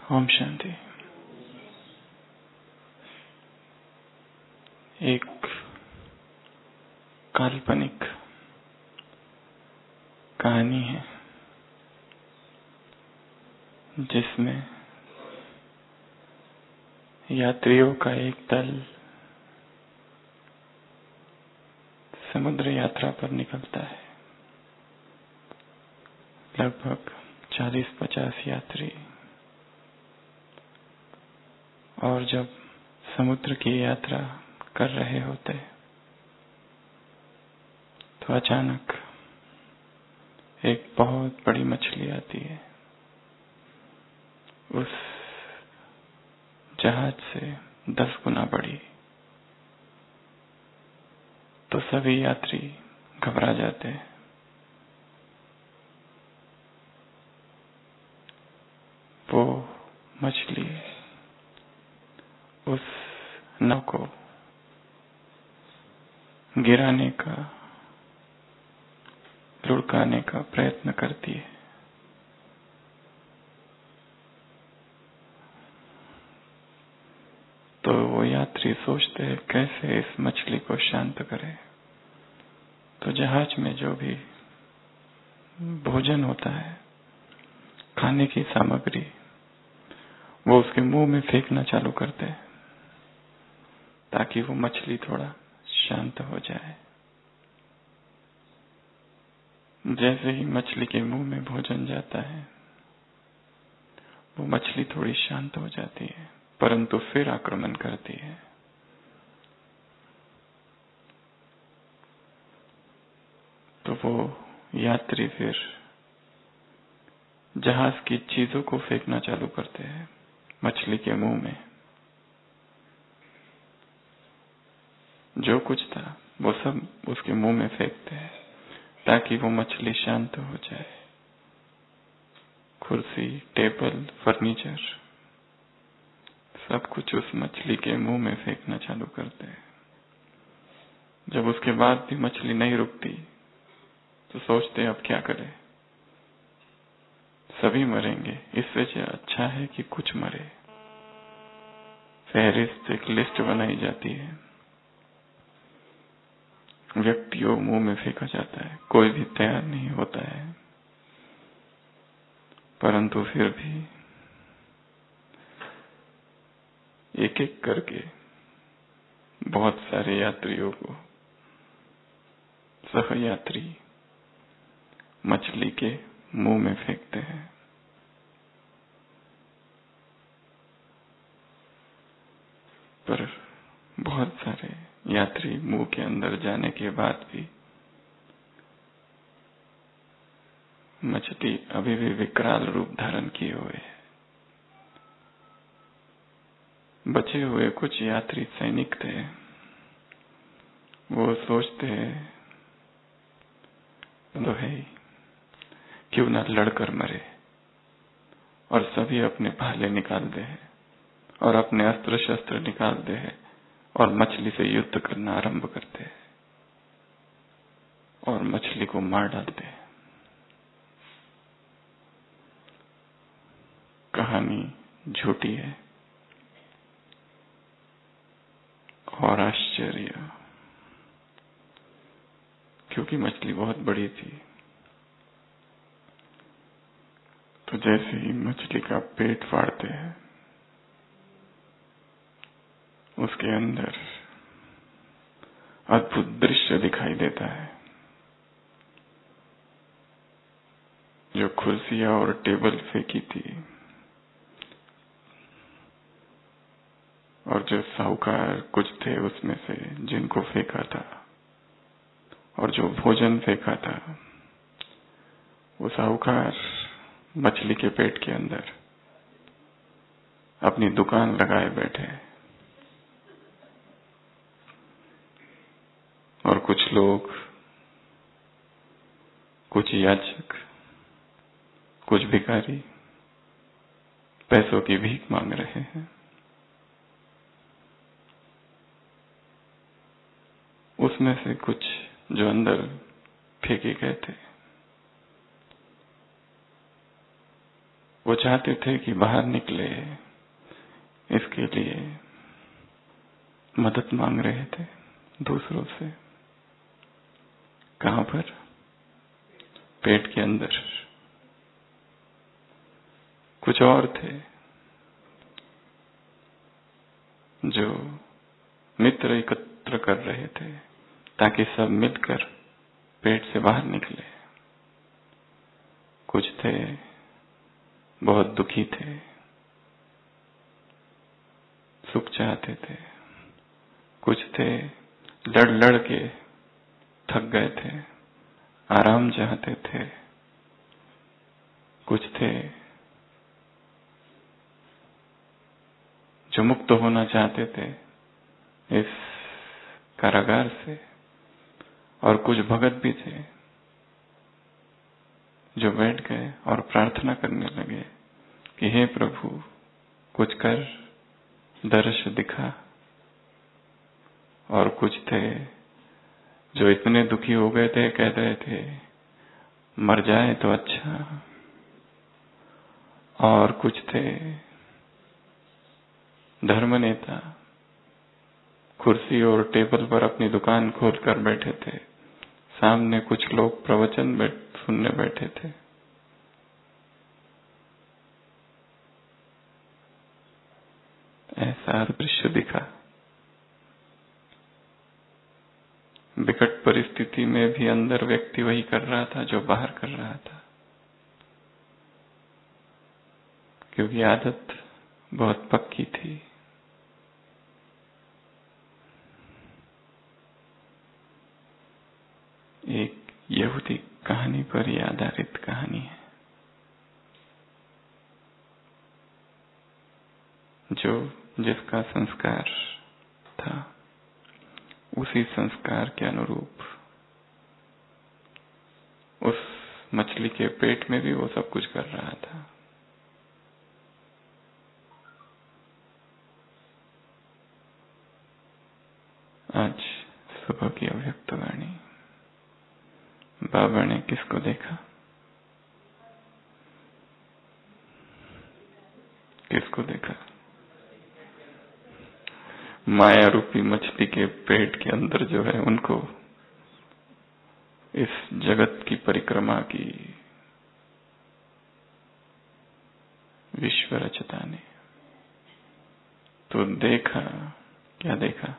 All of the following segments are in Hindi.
ओम शांति। एक काल्पनिक कहानी है जिसमें यात्रियों का एक दल समुद्र यात्रा पर निकलता है। लगभग 40-50 यात्री। और जब समुद्र की यात्रा कर रहे होते तो अचानक एक बहुत बड़ी मछली आती है। उस जहाज से 10 गुना बड़ी। तो सभी यात्री घबरा जाते हैं। वो मछली उस नाव को गिराने का, लुढ़काने का प्रयत्न करती है। तो वो यात्री सोचते हैं कैसे इस मछली को शांत करें। तो जहाज में जो भी भोजन होता है, खाने की सामग्री, वो उसके मुंह में फेंकना चालू करते हैं ताकि वो मछली थोड़ा शांत हो जाए। जैसे ही मछली के मुंह में भोजन जाता है, वो मछली थोड़ी शांत हो जाती है, परंतु फिर आक्रमण करती है। तो वो यात्री फिर जहाज की चीजों को फेंकना चालू करते हैं मछली के मुंह में। जो कुछ था वो सब उसके मुंह में फेंकते हैं ताकि वो मछली शांत हो जाए। कुर्सी, टेबल, फर्नीचर, सब कुछ उस मछली के मुंह में फेंकना चालू करते हैं। जब उसके बाद भी मछली नहीं रुकती तो सोचते अब क्या करें, सभी मरेंगे, इससे अच्छा है कि कुछ मरे। फहरिस्त, एक लिस्ट बनाई जाती है, व्यक्तियों मुंह में फेंका जाता है। कोई भी तैयार नहीं होता है, परंतु फिर भी एक एक करके बहुत सारे यात्रियों को सहयात्री मछली के मुंह में फेंकते हैं। पर बहुत सारे यात्री मुंह के अंदर जाने के बाद भी मछली अभी भी विकराल रूप धारण किए हुए है। बचे हुए कुछ यात्री सैनिक थे। वो सोचते हैं तो है, क्यों ना लड़कर मरे। और सभी अपने भाले निकालते हैं और अपने अस्त्र शस्त्र निकालते हैं और मछली से युद्ध करना आरंभ करते हैं और मछली को मार डालते हैं। कहानी झूठी है और आश्चर्य, क्योंकि मछली बहुत बड़ी थी। तो जैसे ही मछली का पेट फाड़ते हैं, उसके अंदर अद्भुत दृश्य दिखाई देता है। जो कुर्सियां और टेबल फेंकी थी और जो साहूकार कुछ थे उसमें से जिनको फेंका था और जो भोजन फेंका था, वो साहूकार मछली के पेट के अंदर अपनी दुकान लगाए बैठे। और कुछ लोग, कुछ याचक, कुछ भिखारी पैसों की भीख मांग रहे हैं। उसमें से कुछ जो अंदर फेंके गए थे, वो चाहते थे कि बाहर निकले, इसके लिए मदद मांग रहे थे दूसरों से। कहां पर? पेट के अंदर। कुछ और थे जो मित्र एकत्र कर रहे थे ताकि सब मिलकर पेट से बाहर निकले। कुछ थे बहुत दुखी थे, सुख चाहते थे। कुछ थे लड़ लड़ के थक गए थे, आराम चाहते थे। कुछ थे जो मुक्त होना चाहते थे इस कारागार से, और कुछ भगत भी थे जो बैठ गए और प्रार्थना करने लगे कि हे प्रभु, कुछ कर, दर्श दिखा। और कुछ थे जो इतने दुखी हो गए थे, कह रहे थे मर जाए तो अच्छा। और कुछ थे धर्म नेता, कुर्सी और टेबल पर अपनी दुकान खोलकर बैठे थे, सामने कुछ लोग प्रवचन सुनने बैठे थे। ऐसा दृश्य दिखा। विकट परिस्थिति में भी अंदर व्यक्ति वही कर रहा था जो बाहर कर रहा था, क्योंकि आदत बहुत पक्की थी। एक यहूदी कहानी पर ही आधारित कहानी है, जो जिसका संस्कार था उसी संस्कार के अनुरूप उस मछली के पेट में भी वो सब कुछ कर रहा था। आज सुबह की अव्यक्त वाणी। बाबा ने किसको देखा? किसको देखा? माया रूपी मछली के पेट के अंदर जो है उनको, इस जगत की परिक्रमा की विश्व रचता ने तो देखा। क्या देखा?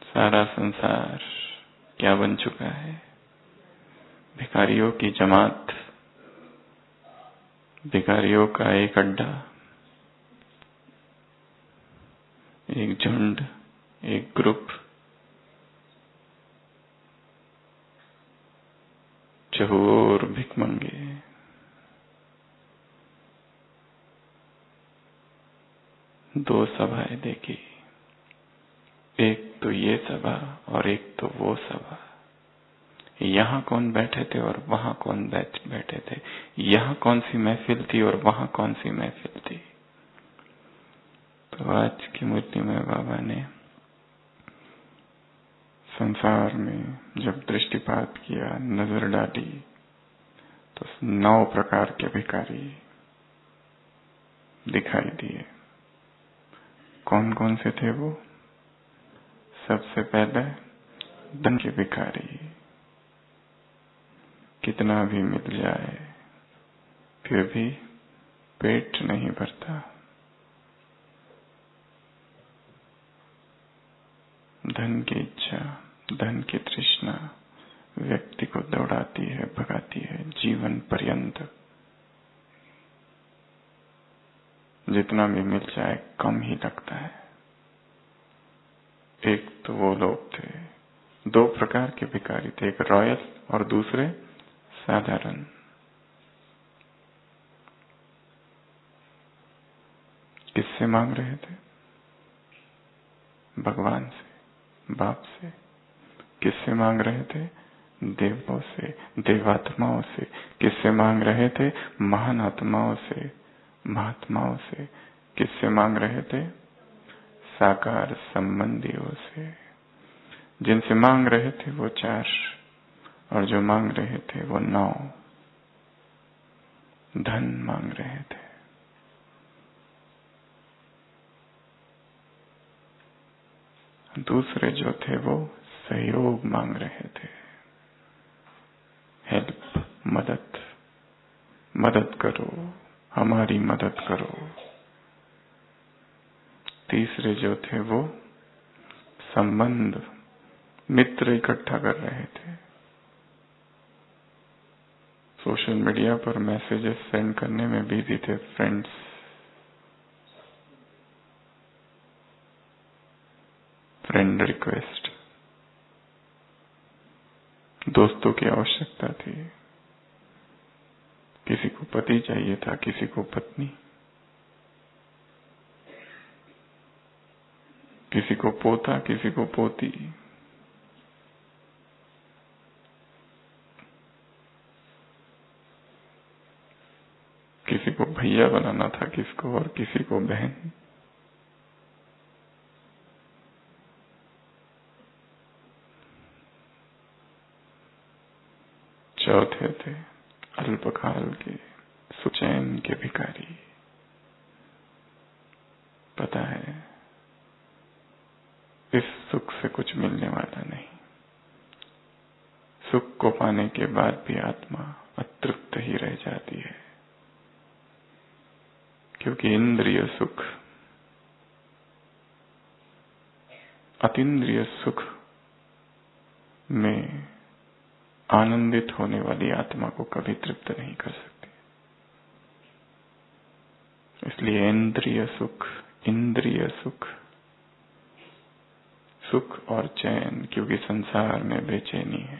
सारा संसार क्या बन चुका है? भिखारियों की जमात, भिखारियों का एक अड्डा, एक झुंड, एक ग्रुप, चहुओर भिखमंगे। दो सभाएं देखी, एक तो ये सभा और एक तो वो सभा। यहाँ कौन बैठे थे और वहां कौन बैठे थे, यहाँ कौन सी महफिल थी और वहां कौन सी महफिल थी। तो आज की मूर्ति में बाबा ने संसार में जब दृष्टिपात किया, नजर डाली, तो 9 प्रकार के भिखारी दिखाई दिए। कौन कौन से थे वो? सबसे पहले धन के भिखारी। कितना भी मिल जाए फिर भी पेट नहीं भरता। धन की इच्छा, धन की तृष्णा व्यक्ति को दौड़ाती है, भगाती है जीवन पर्यंत। जितना भी मिल जाए कम ही लगता है। एक तो वो लोग थे, 2 प्रकार के भिखारी थे, एक रॉयल और दूसरे साधारण। किससे मांग रहे थे? भगवान से, बाप से। किससे मांग रहे थे? देवों से, देवात्माओं से। किससे मांग रहे थे? महान आत्माओं से, महात्माओं से। किससे मांग रहे थे? साकार संबंधियों से। जिनसे मांग रहे थे वो 4 और जो मांग रहे थे वो 9। धन मांग रहे थे, दूसरे जो थे वो सहयोग मांग रहे थे, हेल्प, मदद करो, हमारी मदद करो। तीसरे जो थे वो संबंध, मित्र इकट्ठा कर रहे थे, सोशल मीडिया पर मैसेजेस सेंड करने में बिजी थे, फ्रेंड्स, फ्रेंड रिक्वेस्ट, दोस्तों की आवश्यकता थी, किसी को पति चाहिए था, किसी को पत्नी, किसी को पोता, किसी को पोती, किसी को भैया बनाना था, किसको, और किसी को बहन। चौथे थे अल्पकाल के सुचैन के भिखारी। पता है इस सुख से कुछ मिलने वाला नहीं, सुख को पाने के बाद भी आत्मा अतृप्त ही रह जाती है, क्योंकि इंद्रिय सुख, अतीन्द्रिय सुख में आनंदित होने वाली आत्मा को कभी तृप्त नहीं कर सकती। इसलिए इंद्रिय सुख, सुख और चैन, क्योंकि संसार में बेचैनी है,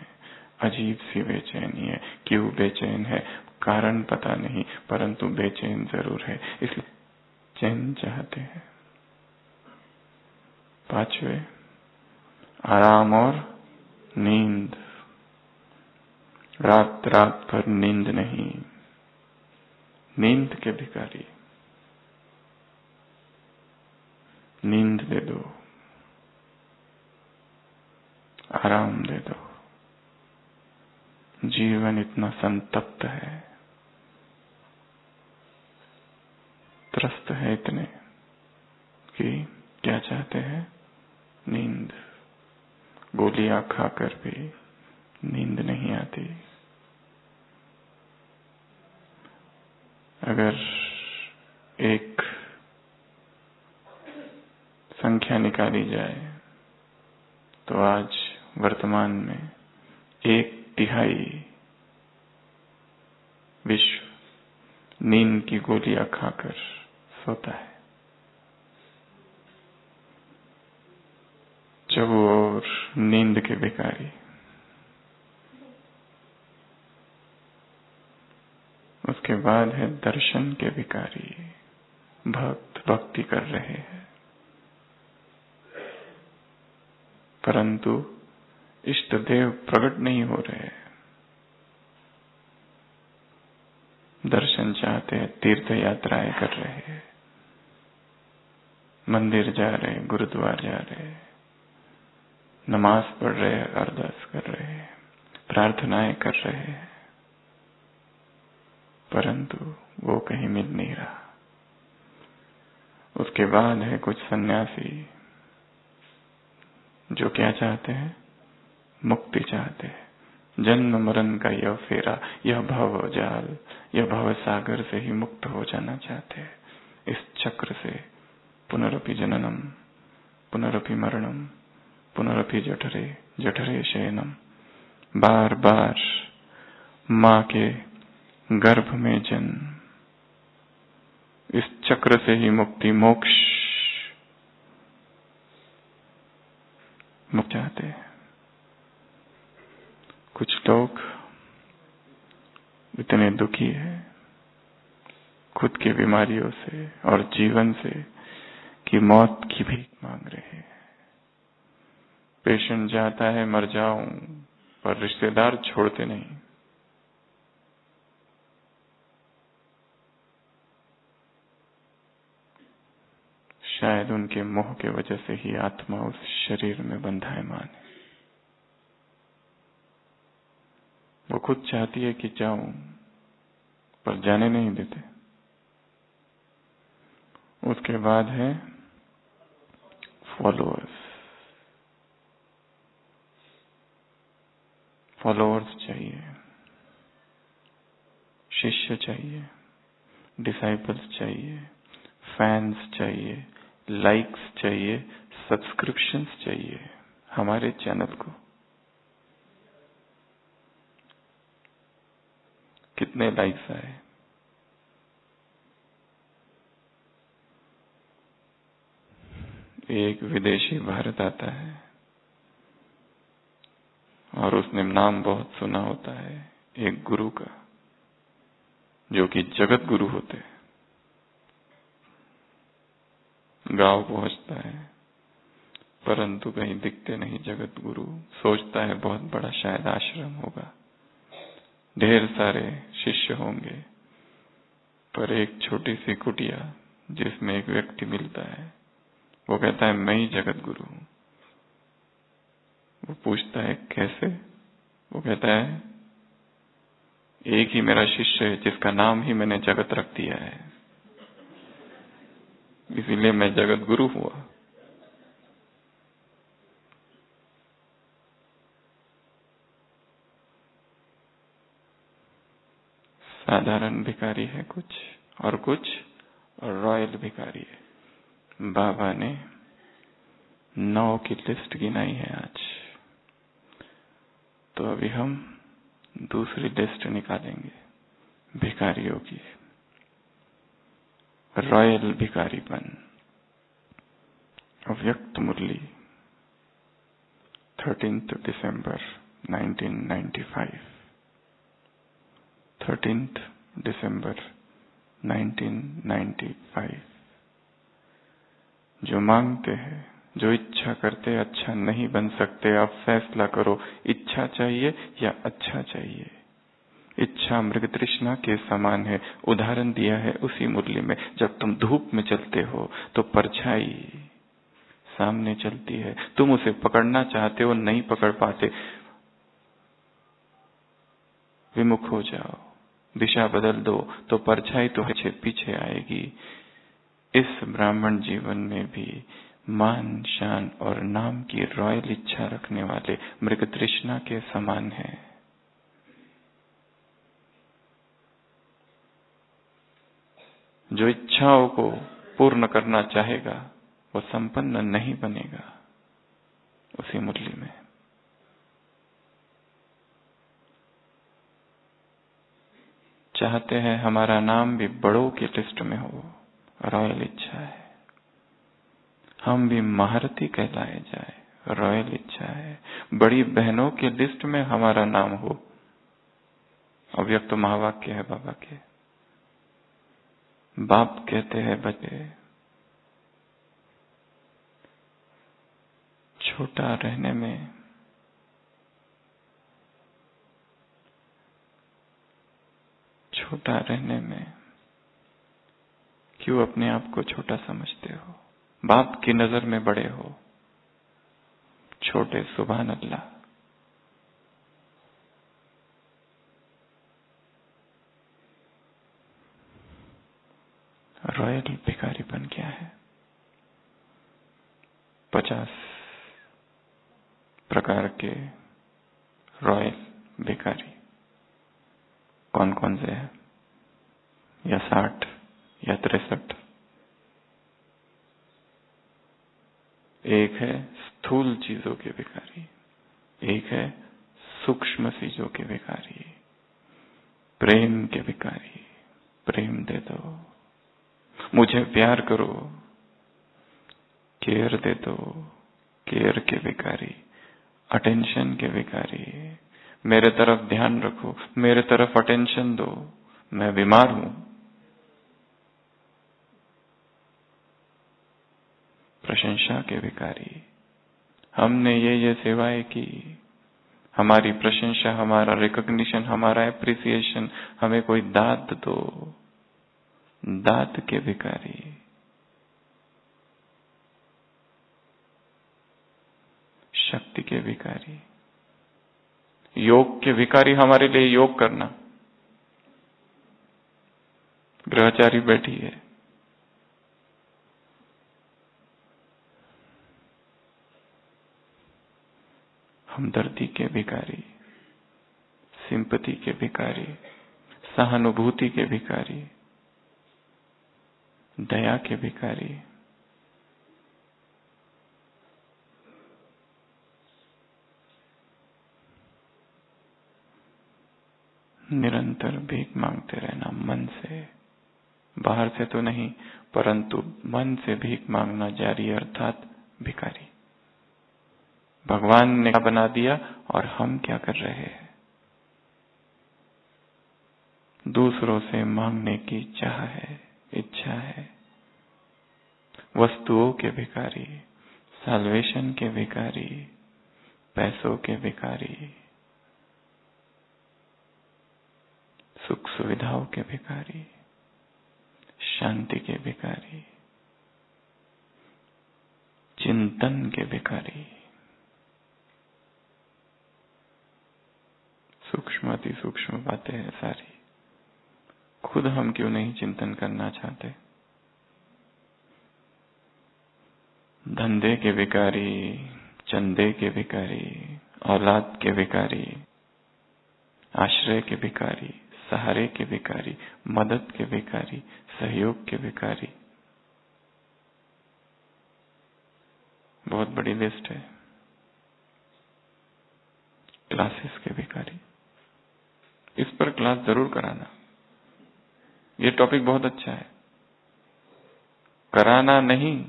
अजीब सी बेचैनी है। क्यों बेचैन है, कारण पता नहीं, परंतु बेचैन जरूर है, इसलिए चैन चाहते हैं। पांचवे, आराम और नींद। रात भर नींद नहीं, नींद के भिखारी, नींद दे दो, आराम दे दो। जीवन इतना संतप्त है, त्रस्त है इतने कि क्या चाहते हैं, नींद। गोलियां खाकर भी नींद नहीं आती। अगर एक संख्या निकाली जाए तो आज वर्तमान में 1/3 विश्व नींद की गोलियां खाकर सोता है। चबू और नींद के भिखारी। उसके बाद है दर्शन के भिखारी, भक्त भक्ति कर रहे हैं परंतु इष्ट देव प्रकट नहीं हो रहे। दर्शन चाहते हैं, तीर्थ यात्राएं कर रहे हैं, मंदिर जा रहे, गुरुद्वार जा रहे, नमाज पढ़ रहे, अरदास कर रहे, प्रार्थनाएं कर रहे हैं, परंतु वो कहीं मिल नहीं रहा। उसके बाद है कुछ सन्यासी जो क्या चाहते हैं, मुक्ति चाहते हैं। जन्म मरण का यह फेरा, यह भव जाल, यह भव सागर से ही मुक्त हो जाना चाहते हैं। इस चक्र से पुनरपि जननम, पुनरपि मरणम, पुनरपि जठरे जठरे शयनम, बार बार मां के गर्भ में जन्म। इस चक्र से ही मुक्ति, मोक्ष मुक्त चाहते हैं। कुछ लोग इतने दुखी हैं खुद की बीमारियों से और जीवन से कि मौत की भीख मांग रहे हैं। पेशेंट जाता है मर जाऊं, पर रिश्तेदार छोड़ते नहीं। शायद उनके मोह के वजह से ही आत्मा उस शरीर में बंधायमान है। वो खुद चाहती है कि जाऊं, पर जाने नहीं देते। उसके बाद है फॉलोअर्स। फॉलोअर्स चाहिए, शिष्य चाहिए, डिसाइपल्स चाहिए, फैंस चाहिए, लाइक्स चाहिए, सब्सक्रिप्शंस चाहिए हमारे चैनल को। कितने लाइक्स आए? एक विदेशी भारत आता है और उसने नाम बहुत सुना होता है एक गुरु का, जो कि जगत गुरु होते हैं। गांव पहुंचता है परंतु कहीं दिखते नहीं जगत गुरु। सोचता है बहुत बड़ा शायद आश्रम होगा, ढेर सारे शिष्य होंगे, पर एक छोटी सी कुटिया जिसमें एक व्यक्ति मिलता है, वो कहता है मैं ही जगत गुरु हूं। वो पूछता है कैसे? वो कहता है एक ही मेरा शिष्य है जिसका नाम ही मैंने जगत रख दिया है, इसीलिए मैं जगत गुरु हुआ। साधारण भिखारी है कुछ और रॉयल भिखारी है। बाबा ने 9 की लिस्ट गिनाई है आज, तो अभी हम दूसरी लिस्ट निकालेंगे भिखारियों की। रॉयल भिखारीपन। अव्यक्त मुरली 13th December 1995। 13th December 1995। जो मांगते हैं, जो इच्छा करते अच्छा नहीं बन सकते, आप फैसला करो इच्छा चाहिए या अच्छा चाहिए। इच्छा मृग तृष्णा के समान है। उदाहरण दिया है उसी मुरली में। जब तुम धूप में चलते हो तो परछाई सामने चलती है, तुम उसे पकड़ना चाहते हो, नहीं पकड़ पाते, विमुख हो जाओ, दिशा बदल दो तो परछाई तो पीछे पीछे आएगी। इस ब्राह्मण जीवन में भी मान, शान और नाम की रॉयल इच्छा रखने वाले मृग तृष्णा के समान है। जो इच्छाओं को पूर्ण करना चाहेगा वो संपन्न नहीं बनेगा। उसी मुरली में चाहते हैं हमारा नाम भी बड़ों की लिस्ट में हो, रॉयल इच्छा है। हम भी महारथी कहलाए जाए, रॉयल इच्छा है। बड़ी बहनों की लिस्ट में हमारा नाम हो। अव्यक्त महावाक्य है बाबा के। बाप कहते हैं बच्चे छोटा रहने में क्यों अपने आप को छोटा समझते हो? बाप की नजर में बड़े हो, छोटे सुभान अल्लाह। रॉयल भिखारीपन क्या है? 50 प्रकार के रॉयल भिखारी कौन कौन से हैं? या 60 या 63? एक है स्थूल चीजों के भिखारी, एक है सूक्ष्म चीजों के भिखारी, प्रेम के भिखारी, प्रेम दे दो, मुझे प्यार करो, केयर दे दो, केयर के भिखारी, अटेंशन के भिखारी, मेरे तरफ ध्यान रखो, मेरे तरफ अटेंशन दो, मैं बीमार हूं। प्रशंसा के भिखारी, हमने ये सेवाएं की, हमारी प्रशंसा, हमारा रिकॉग्निशन, हमारा एप्रिसिएशन, हमें कोई दाद दो, दाद के भिखारी। शक्ति के भिखारी, योग के भिखारी, हमारे लिए योग करना, ग्रहचारी बैठी है, हमदर्दी के भिखारी, सिंपैथी के भिखारी, सहानुभूति के भिखारी, दया के भिखारी, निरंतर भीख मांगते रहना मन से, बाहर से तो नहीं परंतु मन से भीख मांगना जारी, अर्थात भिखारी। भगवान ने क्या बना दिया और हम क्या कर रहे हैं? दूसरों से मांगने की चाह है, इच्छा है। वस्तुओं के भिखारी, साल्वेशन के भिखारी, पैसों के भिखारी, सुख सुविधाओं के भिखारी, शांति के भिखारी, चिंतन के भिखारी। सूक्ष्म अति सूक्ष्म बातें हैं सारी। खुद हम क्यों नहीं चिंतन करना चाहते? धंधे के भिखारी, चंदे के भिखारी, औलाद के भिखारी, आश्रय के भिखारी, सहारे के भिखारी, मदद के भिखारी, सहयोग के भिखारी। बहुत बड़ी लिस्ट है। क्लासेस के भिखारी, इस पर क्लास जरूर कराना। ये टॉपिक बहुत अच्छा है। कराना नहीं,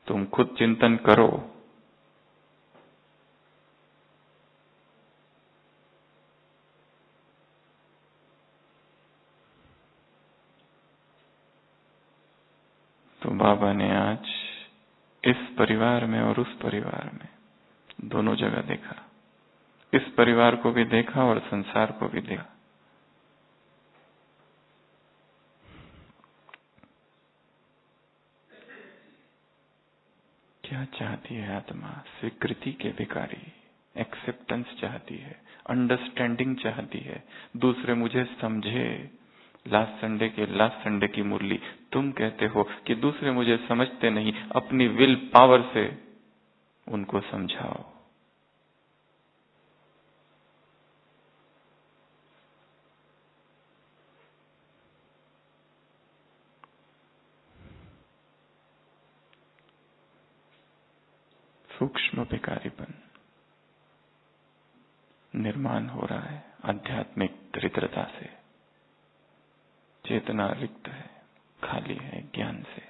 तुम खुद चिंतन करो। तो बाबा ने आज इस परिवार में और उस परिवार में दोनों जगह देखा। इस परिवार को भी देखा और संसार को भी देखा। क्या चाहती है आत्मा? स्वीकृति के भिखारी, एक्सेप्टेंस चाहती है, अंडरस्टैंडिंग चाहती है, दूसरे मुझे समझे। लास्ट संडे की मुरली, तुम कहते हो कि दूसरे मुझे समझते नहीं, अपनी विल पावर से उनको समझाओ। सूक्ष्म भिखारीपन निर्माण हो रहा है आध्यात्मिक दरिद्रता से। चेतना रिक्त है, खाली है ज्ञान से,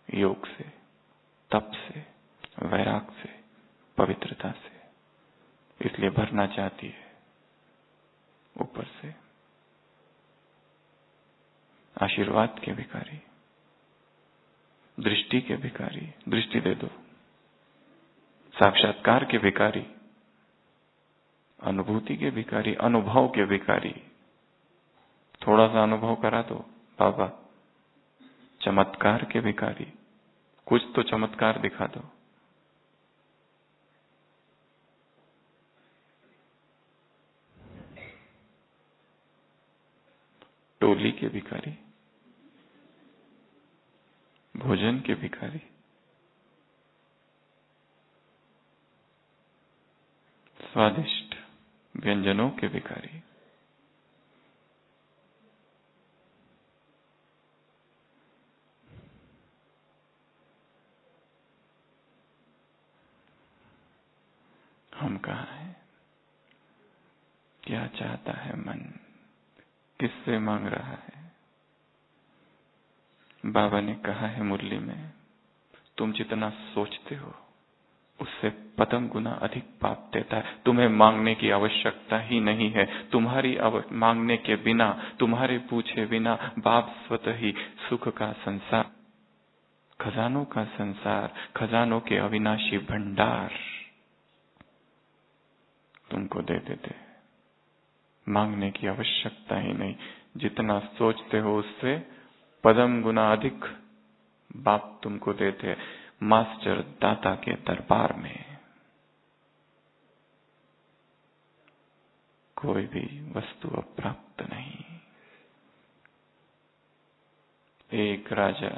योग से, तप से, वैराग से, पवित्रता से। इसलिए भरना चाहती है ऊपर से। आशीर्वाद के भिखारी, दृष्टि के भिखारी, दृष्टि दे दो। साक्षात्कार के भिखारी, अनुभूति के भिखारी, अनुभव के भिखारी। थोड़ा सा अनुभव करा दो बाबा। चमत्कार के भिखारी, कुछ तो चमत्कार दिखा दो। टोली के भिखारी, भोजन के भिखारी, स्वादिष्ट व्यंजनों के भिखारी। हम कहाँ हैं? क्या चाहता है मन? किससे मांग रहा है? बाबा ने कहा है मुरली में, तुम जितना सोचते हो उससे पदम गुना अधिक पाप देता है। तुम्हें मांगने की आवश्यकता ही नहीं है। तुम्हारी मांगने के बिना, तुम्हारे पूछे बिना बाप स्वतः ही सुख का संसार, खजानों का संसार, खजानों के अविनाशी भंडार तुमको दे देते। मांगने की आवश्यकता ही नहीं। जितना सोचते हो उससे पदम गुना अधिक बाप तुमको देते। मास्टर दाता के दरबार में कोई भी वस्तु अप्राप्त नहीं। एक राजा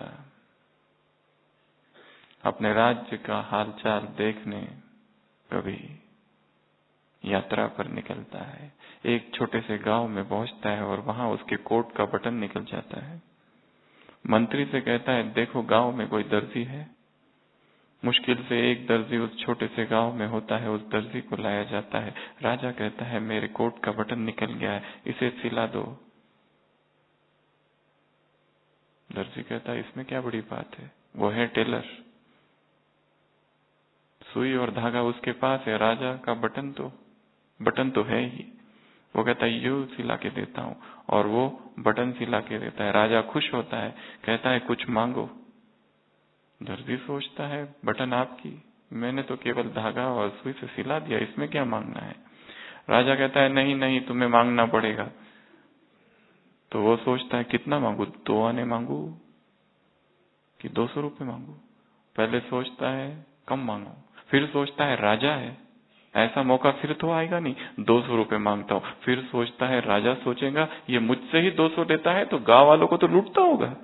अपने राज्य का हालचाल देखने कभी यात्रा पर निकलता है। एक छोटे से गांव में पहुंचता है और वहां उसके कोट का बटन निकल जाता है। मंत्री से कहता है, देखो गांव में कोई दर्जी है। मुश्किल से एक दर्जी उस छोटे से गांव में होता है। उस दर्जी को लाया जाता है। राजा कहता है, मेरे कोट का बटन निकल गया है, इसे सिला दो। दर्जी कहता है, इसमें क्या बड़ी बात है, वो है टेलर, सुई और धागा उसके पास है, राजा का बटन तो है ही। वो कहता है, यूं सिला के देता हूं, और वो बटन सिला के देता है। राजा खुश होता है, कहता है, कुछ मांगो। दर्जी सोचता है, बटन आपकी, मैंने तो केवल धागा और सुई से सिला दिया, इसमें क्या मांगना है। राजा कहता है, नहीं नहीं, तुम्हें मांगना पड़ेगा। तो वो सोचता है, कितना मांगू, 2 आने मांगू कि 200 रुपए मांगू। पहले सोचता है कम मांगो, फिर सोचता है राजा है, ऐसा मौका फिर तो आएगा नहीं, 200 रुपए मांगता हूं। फिर सोचता है, राजा सोचेगा ये मुझसे ही 200 लेता है तो गांव वालों को तो लूटता होगा।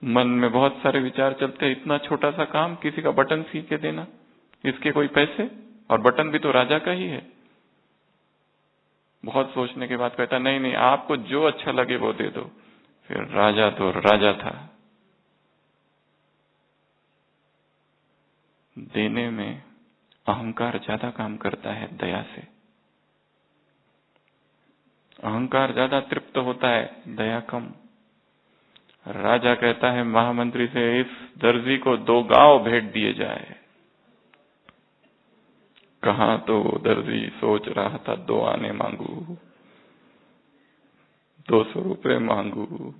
मन में बहुत सारे विचार चलते हैं, इतना छोटा सा काम, किसी का बटन सी के देना, इसके कोई पैसे, और बटन भी तो राजा का ही है। बहुत सोचने के बाद कहता, नहीं नहीं, आपको जो अच्छा लगे वो दे दो। फिर राजा तो राजा था, देने में अहंकार ज्यादा काम करता है दया से। अहंकार ज्यादा तृप्त होता है, दया कम। राजा कहता है महामंत्री से, इस दर्जी को 2 गांव भेंट दिए जाए। कहां तो वो दर्जी सोच रहा था, 2 आने मांगू, 200 रुपए मांगू,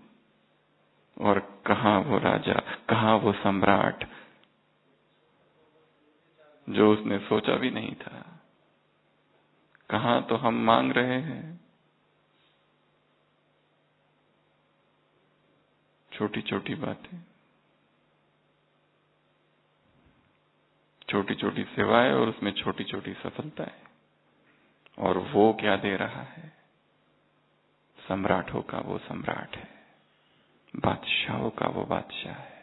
और कहां वो राजा, कहां वो सम्राट जो उसने सोचा भी नहीं था। कहां तो हम मांग रहे हैं छोटी छोटी बातें, छोटी छोटी सेवाएं, और उसमें छोटी छोटी सफलताएं। और वो क्या दे रहा है, सम्राटों का वो सम्राट है, बादशाहों का वो बादशाह है।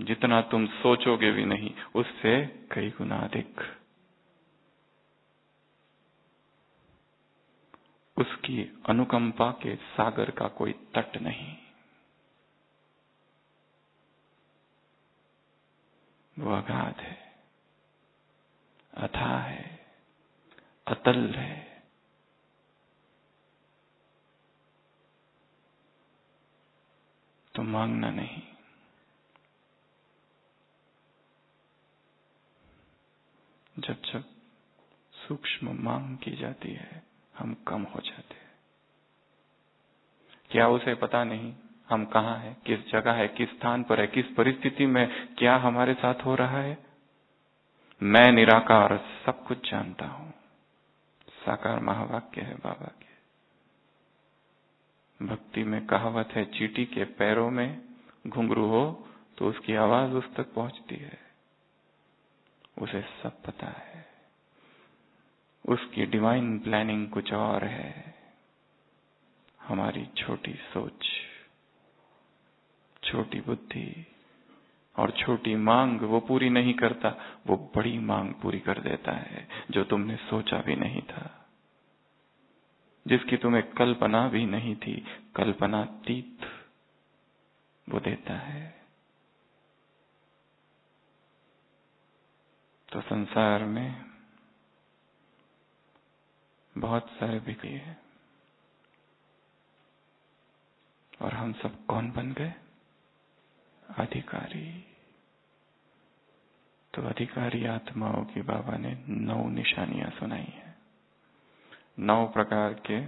जितना तुम सोचोगे भी नहीं, उससे कई गुना अधिक। उसकी अनुकंपा के सागर का कोई तट नहीं। वो अगाध है, अथाह है, अतल है। तो मांगना नहीं। जब जब सूक्ष्म मांग की जाती है, हम कम हो जाते हैं। क्या उसे पता नहीं हम कहाँ हैं, किस जगह है, किस स्थान पर है, किस परिस्थिति में क्या हमारे साथ हो रहा है। मैं निराकार सब कुछ जानता हूं, साकार महावाक्य है बाबा के। भक्ति में कहावत है, चींटी के पैरों में घुंघरू हो तो उसकी आवाज उस तक पहुंचती है। उसे सब पता है, उसकी डिवाइन प्लानिंग कुछ और है। हमारी छोटी सोच, छोटी बुद्धि और छोटी मांग वो पूरी नहीं करता, वो बड़ी मांग पूरी कर देता है जो तुमने सोचा भी नहीं था, जिसकी तुम्हें कल्पना भी नहीं थी। कल्पनातीत वो देता है। तो संसार में बहुत सारे भिखारी हैं, और हम सब कौन बन गए, अधिकारी। तो अधिकारी आत्माओं की बाबा ने 9 निशानियां सुनाई हैं। 9 प्रकार के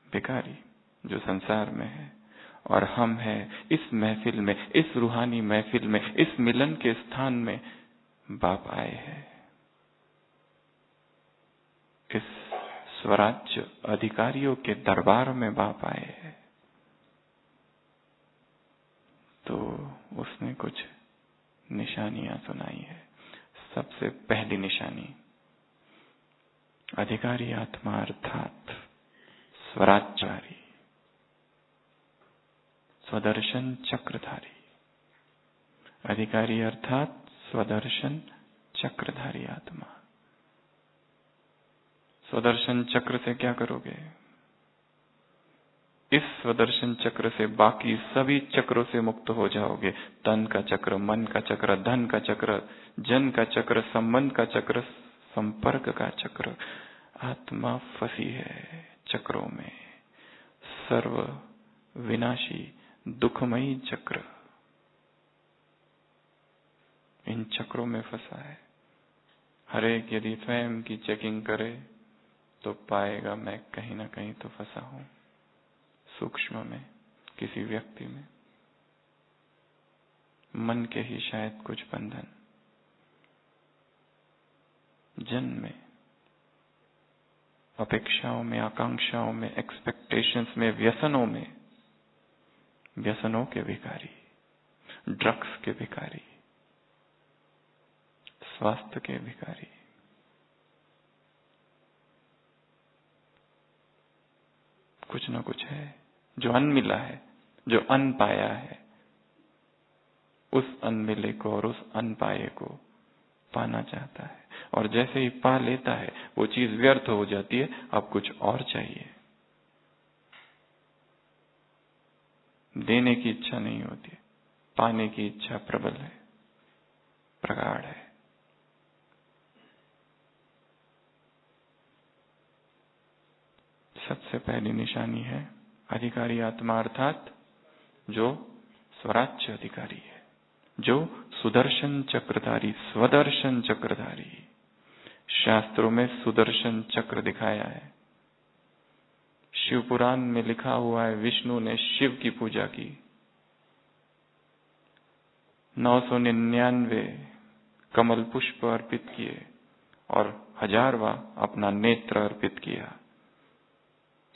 भिखारी जो संसार में है, और हम हैं इस महफिल में, इस रूहानी महफिल में, इस मिलन के स्थान में बाप आए हैं। इस स्वराज्य अधिकारियों के दरबार में बाप आए हैं। तो उसने कुछ निशानियां सुनाई है। सबसे पहली निशानी, अधिकारी आत्मा अर्थात स्वराज्यकारी, स्वदर्शन चक्रधारी। अधिकारी अर्थात स्वदर्शन चक्रधारी आत्मा। स्वदर्शन चक्र से क्या करोगे? इस स्वदर्शन चक्र से बाकी सभी चक्रों से मुक्त हो जाओगे। तन का चक्र, मन का चक्र, धन का चक्र, जन का चक्र, संबंध का चक्र, संपर्क का चक्र। आत्मा फंसी है चक्रों में, सर्व विनाशी दुखमयी चक्र इन चक्रों में फंसा है। हर एक यदि स्वयं की चेकिंग करे तो पाएगा मैं कहीं ना कहीं तो फंसा हूं, सूक्ष्म में, किसी व्यक्ति में, मन के ही शायद कुछ बंधन, जन में, अपेक्षाओं में, आकांक्षाओं में, एक्सपेक्टेशंस में, व्यसनों में, व्यसनों के भिखारी, ड्रग्स के भिखारी, स्वास्थ्य के भिखारी। कुछ ना कुछ है जो अनमिला है, जो अनपाया है। उस अनमिले को और उस अनपाए को पाना चाहता है, और जैसे ही पा लेता है वो चीज व्यर्थ हो जाती है, अब कुछ और चाहिए। देने की इच्छा नहीं होती, पाने की इच्छा प्रबल है, प्रगाढ़ है। सबसे पहली निशानी है अधिकारी आत्मा अर्थात जो स्वराज्य अधिकारी है, जो सुदर्शन चक्रधारी, स्वदर्शन चक्रधारी। शास्त्रों में सुदर्शन चक्र दिखाया है। शिव पुराण में लिखा हुआ है विष्णु ने शिव की पूजा की, 999 कमल पुष्प अर्पित किए और 1000वां अपना नेत्र अर्पित किया।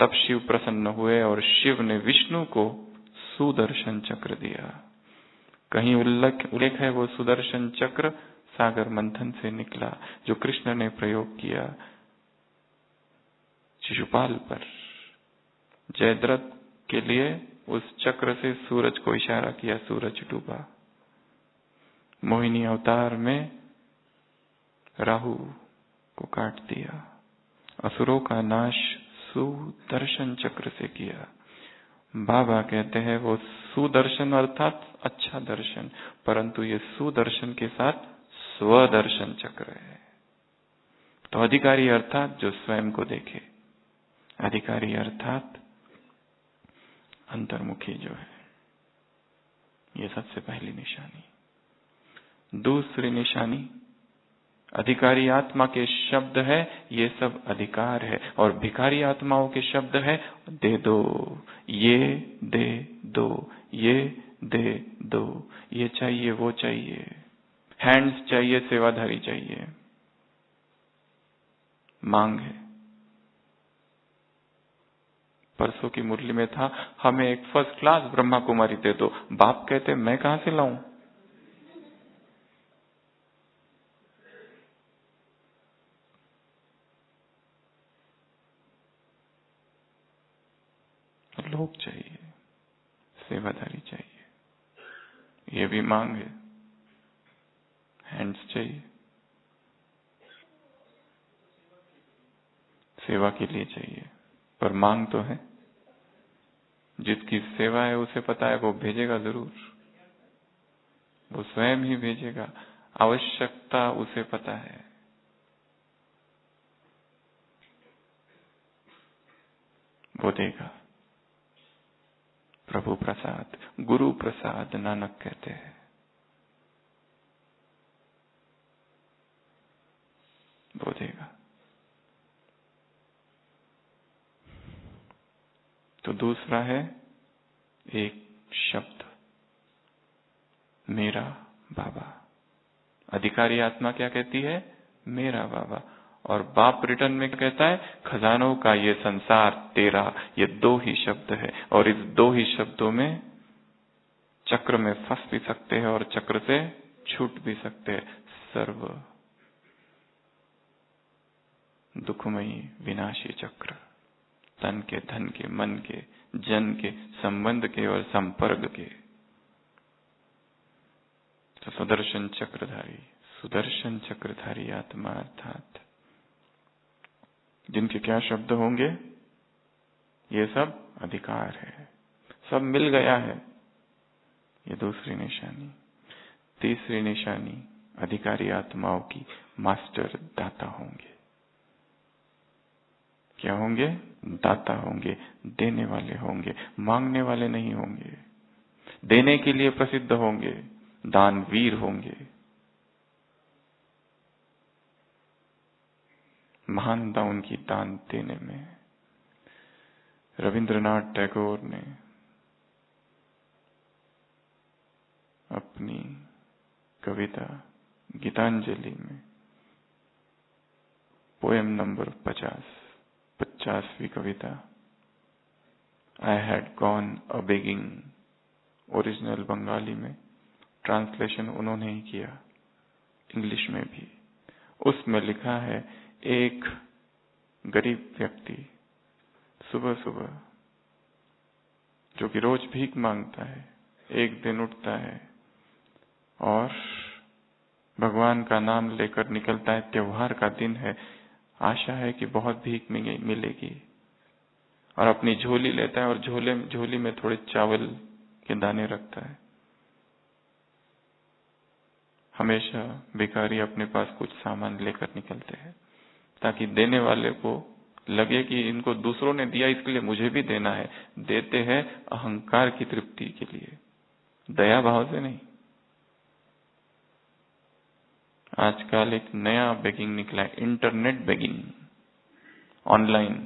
तब शिव प्रसन्न हुए और शिव ने विष्णु को सुदर्शन चक्र दिया। कहीं उल्लेख है वो सुदर्शन चक्र सागर मंथन से निकला, जो कृष्ण ने प्रयोग किया शिशुपाल पर। जयद्रथ के लिए उस चक्र से सूरज को इशारा किया, सूरज डूबा। मोहिनी अवतार में राहु को काट दिया। असुरों का नाश सुदर्शन चक्र से किया। बाबा कहते हैं वो सुदर्शन अर्थात अच्छा दर्शन, परंतु ये सुदर्शन के साथ स्वदर्शन चक्र है। तो अधिकारी अर्थात जो स्वयं को देखे, अधिकारी अर्थात अंतर्मुखी जो है। ये सबसे पहली निशानी। दूसरी निशानी, अधिकारी आत्मा के शब्द है ये सब अधिकार है, और भिखारी आत्माओं के शब्द है दे दो, ये दे दो, ये दे दो, ये चाहिए वो चाहिए, हैंड्स चाहिए, सेवाधारी चाहिए, मांग है। परसों की मुरली में था, हमें एक फर्स्ट क्लास ब्रह्मा कुमारी दे दो। बाप कहते मैं कहां से लाऊं? लोग चाहिए, सेवाधारी चाहिए, ये भी मांग है। हैंड्स चाहिए, सेवा के लिए चाहिए, पर मांग तो है। जिसकी सेवा है उसे पता है वो भेजेगा जरूर, वो स्वयं ही भेजेगा। आवश्यकता उसे पता है। वो देगा। प्रभु प्रसाद, गुरु प्रसाद नानक कहते हैं। वो देगा। तो दूसरा है एक शब्द, मेरा बाबा। अधिकारी आत्मा क्या कहती है? मेरा बाबा। और बाप रिटर्न में कहता है खजानों का ये संसार तेरा। ये दो ही शब्द है, और इस दो ही शब्दों में चक्र में फंस भी सकते हैं और चक्र से छूट भी सकते हैं। सर्व दुखमयी विनाशी चक्र, तन के, धन के, मन के, जन के, संबंध के और संपर्क के। तो सुदर्शन चक्रधारी आत्मा अर्थात जिनके क्या शब्द होंगे? ये सब अधिकार है, सब मिल गया है। ये दूसरी निशानी। तीसरी निशानी, अधिकारी आत्माओं की मास्टर दाता होंगे। क्या होंगे? दाता होंगे, देने वाले होंगे, मांगने वाले नहीं होंगे। देने के लिए प्रसिद्ध होंगे, दानवीर होंगे। महानता उनकी दान देने में। रविंद्रनाथ टैगोर ने अपनी कविता गीतांजलि में पोएम नंबर 50वीं कविता, I had gone a begging, original Bengali में, ट्रांसलेशन उन्होंने ही किया, इंग्लिश में भी। उसमें लिखा है, एक गरीब व्यक्ति सुबह सुबह, जो कि रोज भीख मांगता है, एक दिन उठता है और भगवान का नाम लेकर निकलता है। त्योहार का दिन है, आशा है कि बहुत भीख मिलेगी, और अपनी झोली लेता है और झोली में थोड़े चावल के दाने रखता है। हमेशा भिखारी अपने पास कुछ सामान लेकर निकलते हैं, ताकि देने वाले को लगे कि इनको दूसरों ने दिया, इसके लिए मुझे भी देना है। देते हैं अहंकार की तृप्ति के लिए, दया भाव से नहीं। आजकल एक नया बेगिंग निकला है, इंटरनेट बेगिंग, ऑनलाइन।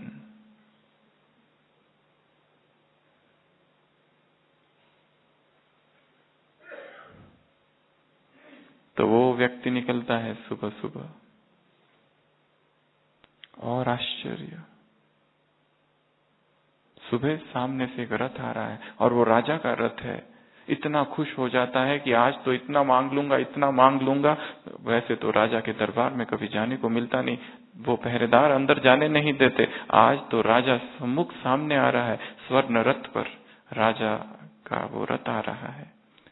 तो वो व्यक्ति निकलता है सुबह सुबह, और आश्चर्य, सुबह सामने से एक रथ आ रहा है, और वो राजा का रथ है। इतना खुश हो जाता है कि आज तो इतना मांग लूंगा, इतना मांग लूंगा। वैसे तो राजा के दरबार में कभी जाने को मिलता नहीं, वो पहरेदार अंदर जाने नहीं देते। आज तो राजा सम्मुख सामने आ रहा है, स्वर्ण रथ पर राजा का वो रथ आ रहा है,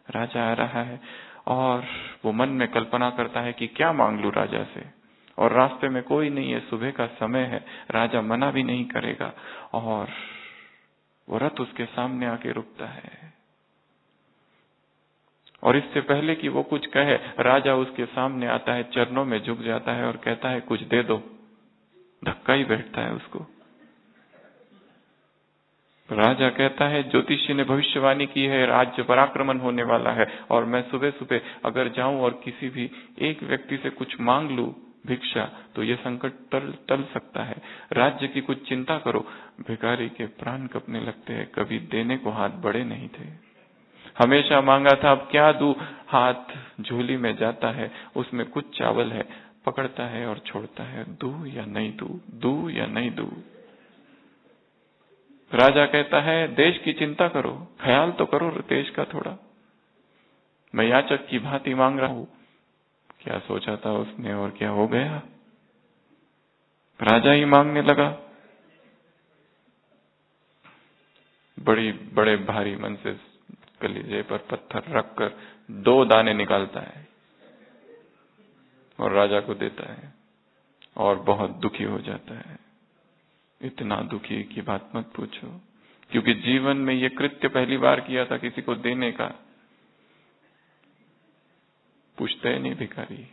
राजा आ रहा है। और वो मन में कल्पना करता है कि क्या मांग लूं राजा से, और रास्ते में कोई नहीं है, सुबह का समय है, राजा मना भी नहीं करेगा। और वो रथ उसके सामने आके रुकता है, और इससे पहले कि वो कुछ कहे, राजा उसके सामने आता है, चरणों में झुक जाता है और कहता है, कुछ दे दो। धक्का ही बैठता है उसको। राजा कहता है, ज्योतिषी ने भविष्यवाणी की है, राज्य पर आक्रमण होने वाला है, और मैं सुबह सुबह अगर जाऊं और किसी भी एक व्यक्ति से कुछ मांग लूं भिक्षा, तो ये संकट टल सकता है। राज्य की कुछ चिंता करो। भिखारी के प्राण कपने लगते हैं, कभी देने को हाथ बड़े नहीं थे, हमेशा मांगा था, अब क्या दूं। हाथ झोली में जाता है, उसमें कुछ चावल है, पकड़ता है और छोड़ता है, दूं या नहीं दूं, दूं या नहीं दूं। राजा कहता है, देश की चिंता करो, ख्याल तो करो देश का थोड़ा, मैं याचक की भांति मांग रहा हूं। क्या सोचा था उसने और क्या हो गया, राजा ही मांगने लगा। बड़े भारी मन से कलीजे पर पत्थर रखकर 2 दाने निकालता है और राजा को देता है, और बहुत दुखी हो जाता है। इतना दुखी की बात मत पूछो, क्योंकि जीवन में ये कृत्य पहली बार किया था, किसी को देने का। पूछते नहीं भिखारी।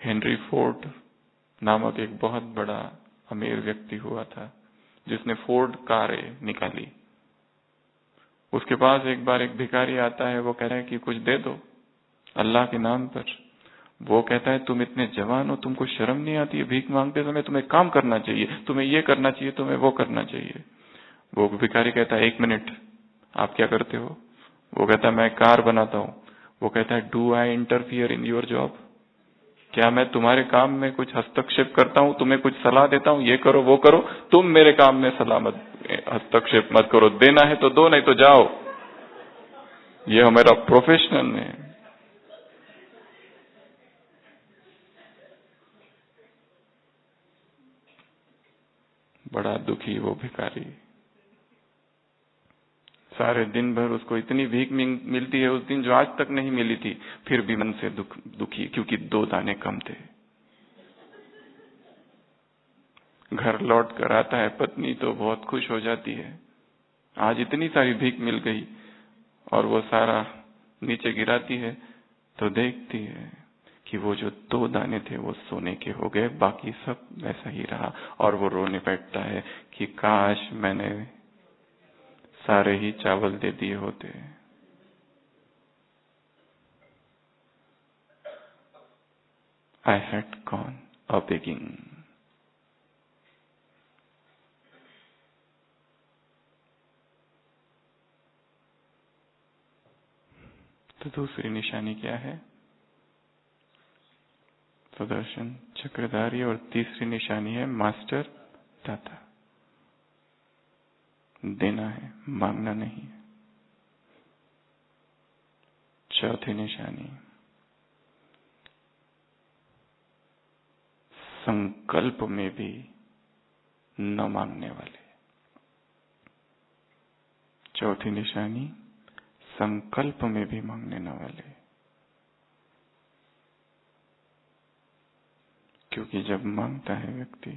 हेनरी फोर्ड नामक एक बहुत बड़ा अमीर व्यक्ति हुआ था, जिसने फोर्ड कारें निकाली। उसके पास एक बार एक भिखारी आता है, वो कह रहा है कि कुछ दे दो अल्लाह के नाम पर। वो कहता है, तुम इतने जवान हो, तुमको शर्म नहीं आती है भीख मांगते समय? तुम्हें काम करना चाहिए, तुम्हें ये करना चाहिए, तुम्हें वो करना चाहिए। वो भिखारी कहता है, 1 मिनट, आप क्या करते हो? वो कहता है, मैं कार बनाता हूँ। वो कहता है, do I interfere in your job? क्या मैं तुम्हारे काम में कुछ हस्तक्षेप करता हूँ, तुम्हें कुछ सलाह देता हूँ, ये करो वो करो? तुम मेरे काम में सलाह मत, हस्तक्षेप मत करो। देना है तो दो, नहीं तो जाओ, ये हमारा प्रोफेशनल है। दुखी वो भिखारी। सारे दिन भर उसको इतनी भीख मिलती है उस दिन जो आज तक नहीं मिली थी, फिर भी मन से दुखी, क्योंकि 2 दाने कम थे। घर लौट कर आता है, पत्नी तो बहुत खुश हो जाती है, आज इतनी सारी भीख मिल गई, और वो सारा नीचे गिराती है तो देखती है कि वो जो 2 दाने थे वो सोने के हो गए, बाकी सब वैसा ही रहा। और वो रोने बैठता है कि काश मैंने सारे ही चावल दे दिए होते। I had gone a begging। तो दूसरी निशानी क्या है? सुदर्शन चक्रधारी। और तीसरी निशानी है मास्टर दाता। देना है, मांगना नहीं है। चौथी निशानी संकल्प में भी न मांगने वाले। चौथी निशानी संकल्प में भी मांगने न वाले। क्योंकि जब मांगता है व्यक्ति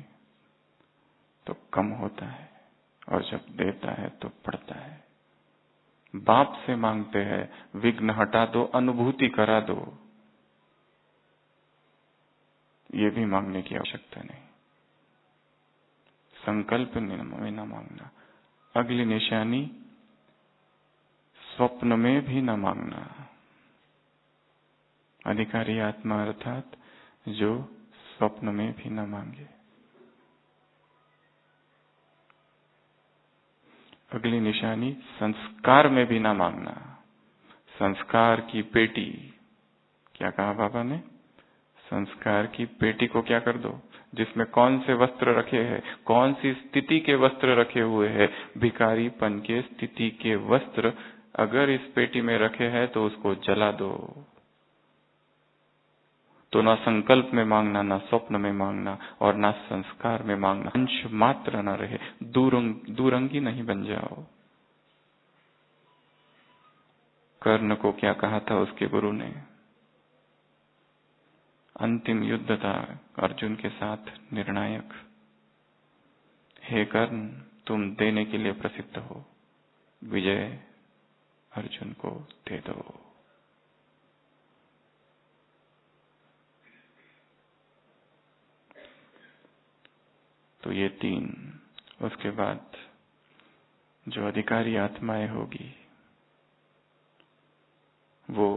तो कम होता है, और जब देता है तो बढ़ता है। बाप से मांगते हैं, विघ्न हटा दो, अनुभूति करा दो, ये भी मांगने की आवश्यकता नहीं। संकल्प में न मांगना। अगली निशानी स्वप्न में भी न मांगना। अधिकारी आत्मा अर्थात जो स्वप्न में भी न मांगे। अगली निशानी संस्कार में भी न मांगना। संस्कार की पेटी, क्या कहा बाबा ने? संस्कार की पेटी को क्या कर दो, जिसमें कौन से वस्त्र रखे हैं, कौन सी स्थिति के वस्त्र रखे हुए हैं, भिखारीपन के स्थिति के वस्त्र अगर इस पेटी में रखे हैं तो उसको जला दो। तो ना संकल्प में मांगना, ना स्वप्न में मांगना, और ना संस्कार में मांगना। अंश मात्र न रहे, दूरंगी नहीं बन जाओ। कर्ण को क्या कहा था उसके गुरु ने? अंतिम युद्ध था अर्जुन के साथ, निर्णायक। हे कर्ण, तुम देने के लिए प्रसिद्ध हो, विजय अर्जुन को दे दो। तो ये 3। उसके बाद जो अधिकारी आत्माएं होगी वो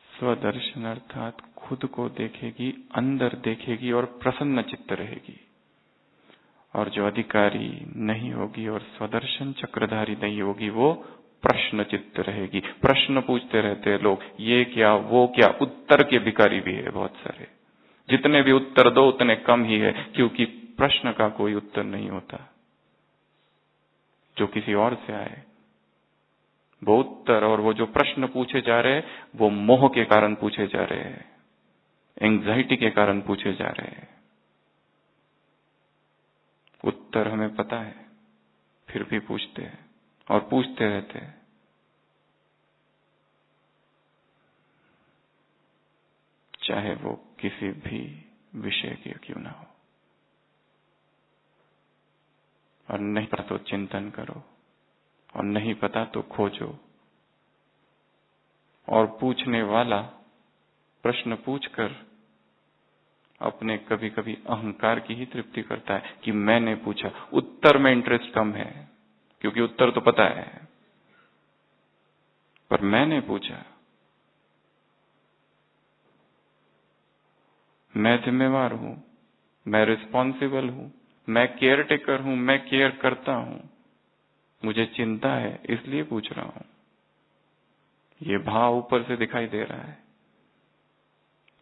स्वदर्शन अर्थात खुद को देखेगी, अंदर देखेगी और प्रसन्न चित्त रहेगी। और जो अधिकारी नहीं होगी और स्वदर्शन चक्रधारी नहीं होगी वो प्रश्न चित्त रहेगी। प्रश्न पूछते रहते हैं लोग, ये क्या वो क्या। उत्तर के भिखारी भी है बहुत सारे। जितने भी उत्तर दो उतने कम ही है, क्योंकि प्रश्न का कोई उत्तर नहीं होता जो किसी और से आए। वो उत्तर और वो जो प्रश्न पूछे जा रहे हैं वो मोह के कारण पूछे जा रहे हैं, एंग्जाइटी के कारण पूछे जा रहे हैं। उत्तर हमें पता है, फिर भी पूछते हैं और पूछते रहते हैं। चाहे वो किसी भी विषय के क्यों ना हो। और नहीं पता तो चिंतन करो, और नहीं पता तो खोजो। और पूछने वाला प्रश्न पूछकर अपने कभी कभी अहंकार की ही तृप्ति करता है कि मैंने पूछा। उत्तर में इंटरेस्ट कम है, क्योंकि उत्तर तो पता है, पर मैंने पूछा, मैं जिम्मेवार हूं, मैं रिस्पॉन्सिबल हूं, मैं केयर टेकर हूं, मैं केयर करता हूं, मुझे चिंता है इसलिए पूछ रहा हूं। ये भाव ऊपर से दिखाई दे रहा है,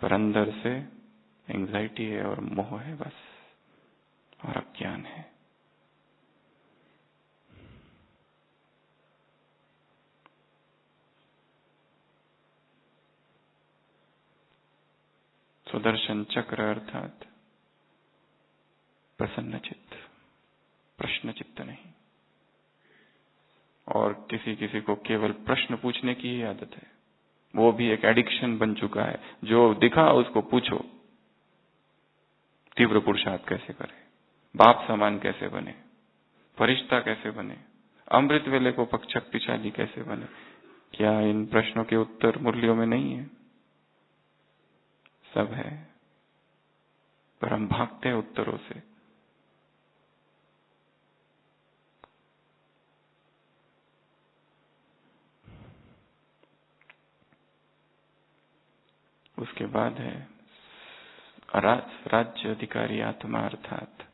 पर अंदर से एंग्जाइटी है और मोह है बस, और अज्ञान है। सुदर्शन चक्र अर्थात प्रसन्न चित्त, प्रश्न चित्त नहीं। और किसी किसी को केवल प्रश्न पूछने की ही आदत है, वो भी एक एडिक्शन बन चुका है। जो दिखा उसको पूछो, तीव्र पुरुषार्थ कैसे करे, बाप समान कैसे बने, फरिश्ता कैसे बने, अमृत वेले को शक्तिशाली कैसे बने। क्या इन प्रश्नों के उत्तर मुरलियों में नहीं है? सब है, पर हम भागते हैं उत्तरों से। उसके बाद है राज्य अधिकारी आत्मा, अर्थात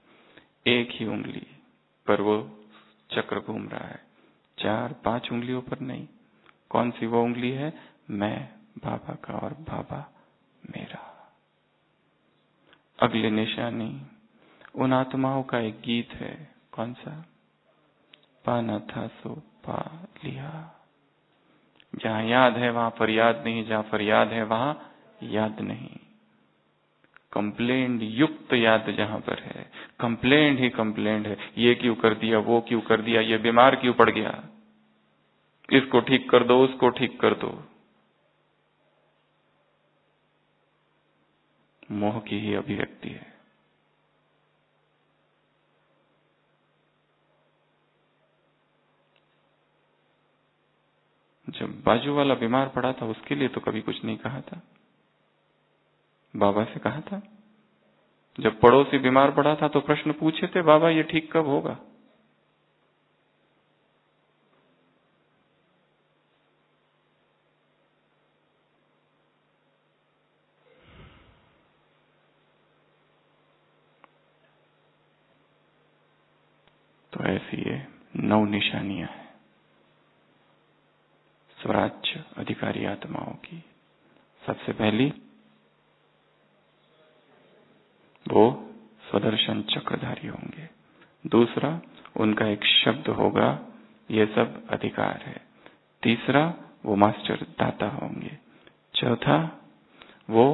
एक ही उंगली पर वो चक्र घूम रहा है, 4-5 उंगलियों पर नहीं। कौन सी वो उंगली है? मैं बाबा का और बाबा मेरा। अगली निशानी उन आत्माओं का एक गीत है। कौन सा? पाना था सो पा लिया। जहां याद है वहां फरियाद नहीं, जहां फरियाद है वहां याद नहीं। कंप्लेंट युक्त याद जहां पर है, कंप्लेंट ही कंप्लेंट है। ये क्यों कर दिया, वो क्यों कर दिया, ये बीमार क्यों पड़ गया, इसको ठीक कर दो, उसको ठीक कर दो। मोह की ही अभिव्यक्ति है। जब बाजू वाला बीमार पड़ा था उसके लिए तो कभी कुछ नहीं कहा था, बाबा से कहा था। जब पड़ोसी बीमार पड़ा था तो प्रश्न पूछे थे, बाबा ये ठीक कब होगा? तो ऐसी ये 9 निशानियां हैं स्वराज्य अधिकारी आत्माओं की। सबसे पहली, वो स्वदर्शन चक्रधारी होंगे। दूसरा, उनका एक शब्द होगा, ये सब अधिकार है। तीसरा, वो मास्टर दाता होंगे। चौथा, वो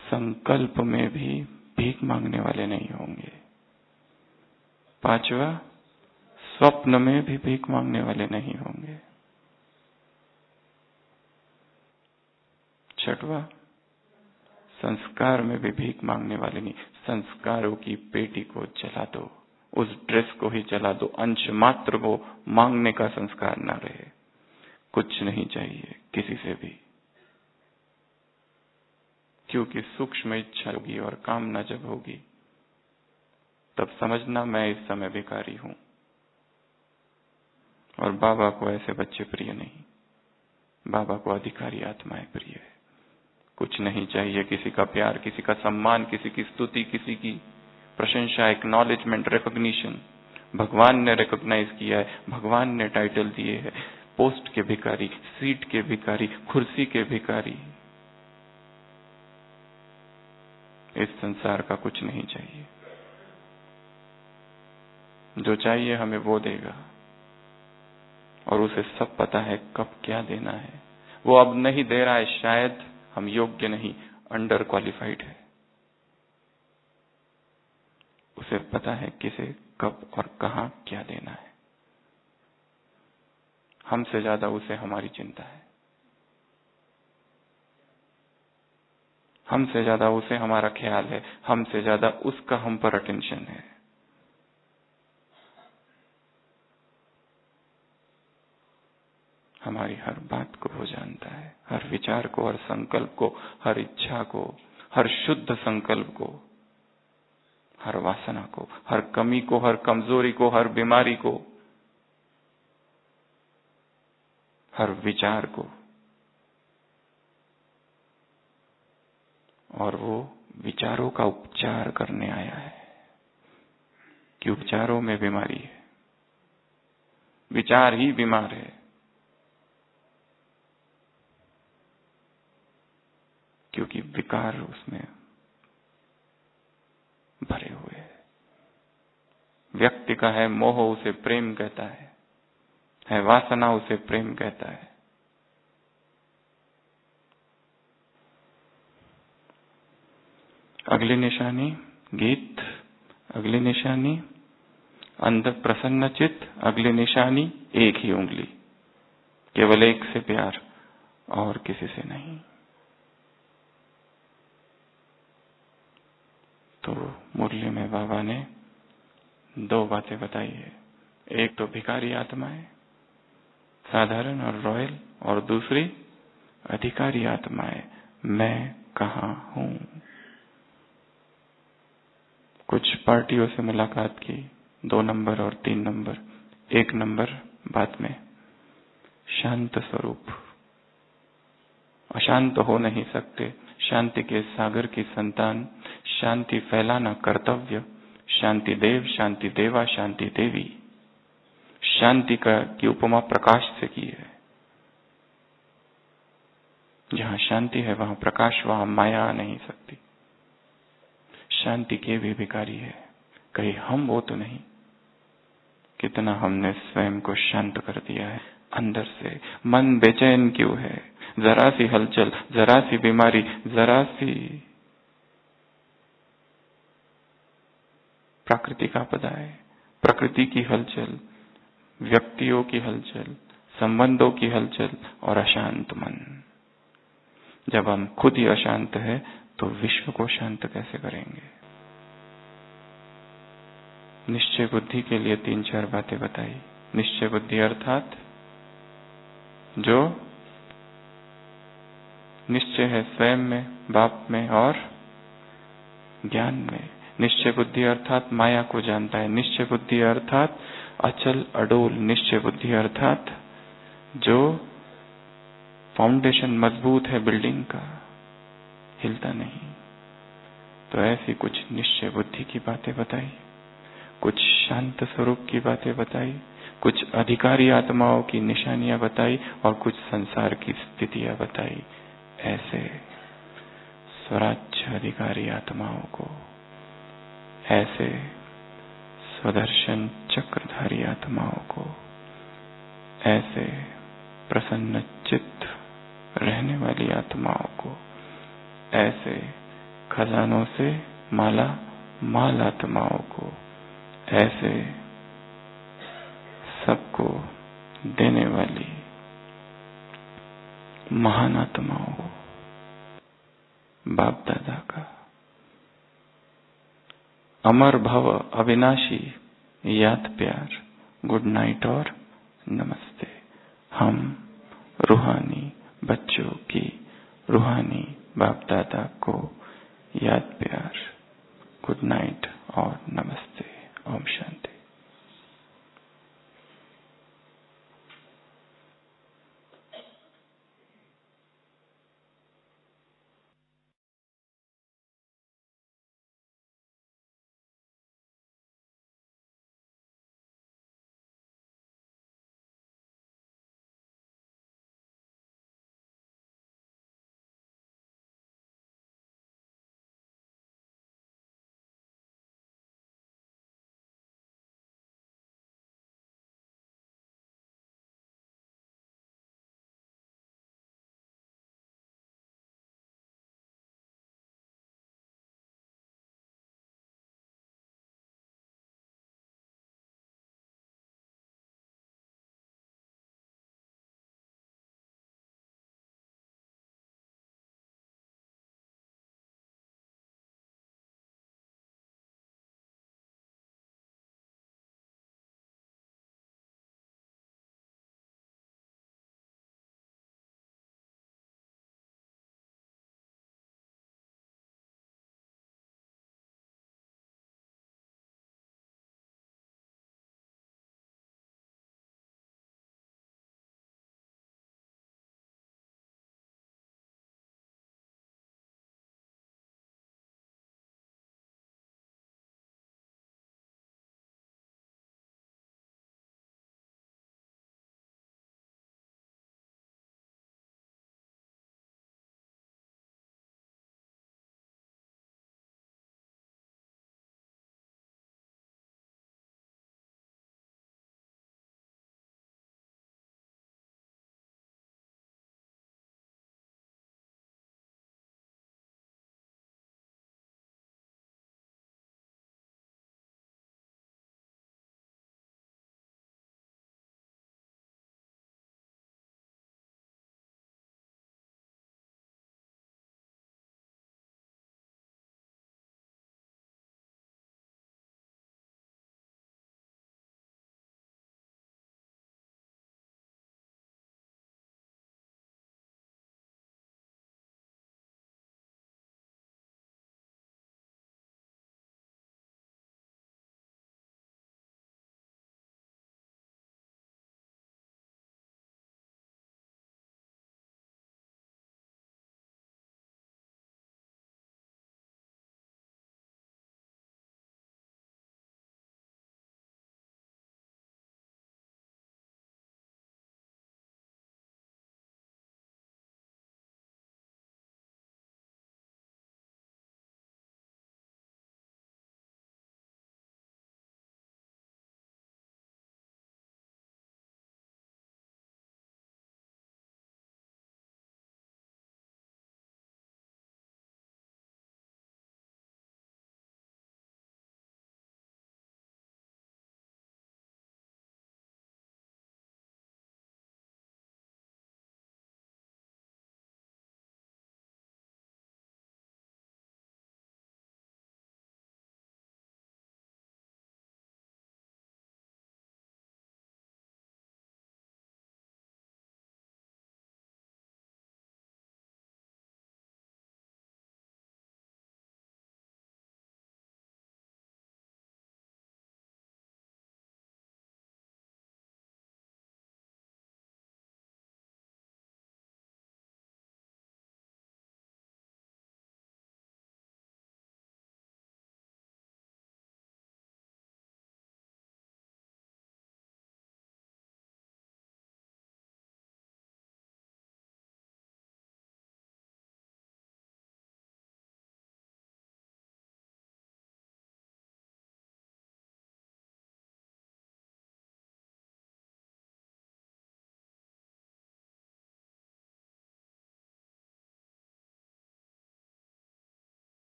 संकल्प में भी भीख मांगने वाले नहीं होंगे। पांचवा, स्वप्न में भी भीख मांगने वाले नहीं होंगे। छठवा, संस्कार में भी भीख मांगने वाले नहीं। संस्कारों की पेटी को जला दो, उस ड्रेस को ही जला दो, अंश मात्र वो मांगने का संस्कार ना रहे। कुछ नहीं चाहिए किसी से भी, क्योंकि सूक्ष्म इच्छा होगी और कामना जब होगी तब समझना मैं इस समय भिखारी हूं। और बाबा को ऐसे बच्चे प्रिय नहीं, बाबा को अधिकारी आत्माएं प्रिय है। कुछ नहीं चाहिए, किसी का प्यार, किसी का सम्मान, किसी की स्तुति, किसी की प्रशंसा, एक्नॉलेजमेंट, रिकॉग्निशन। भगवान ने रिकॉग्नाइज किया है, भगवान ने टाइटल दिए है। पोस्ट के भिखारी, सीट के भिखारी, कुर्सी के भिखारी, इस संसार का कुछ नहीं चाहिए। जो चाहिए हमें वो देगा, और उसे सब पता है कब क्या देना है। वो अब नहीं दे रहा है, शायद हम योग्य नहीं, अंडर क्वालिफाइड है। उसे पता है किसे कब और कहां क्या देना है। हमसे ज्यादा उसे हमारी चिंता है, हमसे ज्यादा उसे हमारा ख्याल है, हमसे ज्यादा उसका हम पर अटेंशन है। हमारी हर बात को वो जानता है, हर विचार को, हर संकल्प को, हर इच्छा को, हर शुद्ध संकल्प को, हर वासना को, हर कमी को, हर कमजोरी को, हर बीमारी को, हर विचार को। और वो विचारों का उपचार करने आया है, कि उपचारों में बीमारी है, विचार ही बीमार है, क्योंकि विकार उसमें भरे हुए हैं। व्यक्ति का है मोह, उसे प्रेम कहता है वासना, उसे प्रेम कहता है। अगली निशानी, गीत अगली निशानी, अंदर प्रसन्न चित्त, अगली निशानी एक ही उंगली, केवल एक से प्यार और किसी से नहीं। तो मुरली में बाबा ने दो बातें बताई है। एक तो भिखारी आत्माएं, साधारण और रॉयल, और दूसरी अधिकारी आत्माएं, मैं कहाँ हूं। कुछ पार्टियों से मुलाकात की, 2 नंबर और 3 नंबर। 1 नंबर बात में, शांत स्वरूप, अशांत हो नहीं सकते, शांति के सागर की संतान, शांति फैलाना कर्तव्य, शांति देव, शांति देवा, शांति देवी। शांति की उपमा प्रकाश से की है। जहां शांति है वहां प्रकाश, वहां माया आ नहीं सकती। शांति के भी भिखारी है, कहीं हम वो तो नहीं। कितना हमने स्वयं को शांत कर दिया है अंदर से। मन बेचैन क्यों है? जरा सी हलचल, जरा सी बीमारी, जरा सी प्राकृतिक आपदाएं, प्रकृति की हलचल, व्यक्तियों की हलचल, संबंधों की हलचल और अशांत मन। जब हम खुद ही अशांत है तो विश्व को शांत कैसे करेंगे? निश्चय बुद्धि के लिए 3-4 बातें बताई। निश्चय बुद्धि अर्थात जो निश्चय है स्वयं में, बाप में और ज्ञान में। निश्चय बुद्धि अर्थात माया को जानता है। निश्चय बुद्धि अर्थात अचल अडोल। निश्चय बुद्धि अर्थात जो फाउंडेशन मजबूत है बिल्डिंग का, हिलता नहीं। तो ऐसी कुछ निश्चय बुद्धि की बातें बताई, कुछ शांत स्वरूप की बातें बताई, कुछ अधिकारी आत्माओं की निशानियां बताई और कुछ संसार की स्थितियां बताई। ऐसे स्वराज्य अधिकारी आत्माओं को, ऐसे स्वदर्शन चक्रधारी आत्माओं को, ऐसे प्रसन्न चित्त रहने वाली आत्माओं को, ऐसे खजानों से माला माल आत्माओं को, ऐसे सबको देने वाली महान आत्माओं को, बाप दादा का अमर भव अविनाशी याद प्यार, गुड नाइट और नमस्ते। हम रूहानी बच्चों की रूहानी बाप दादा को याद प्यार, गुड नाइट और नमस्ते।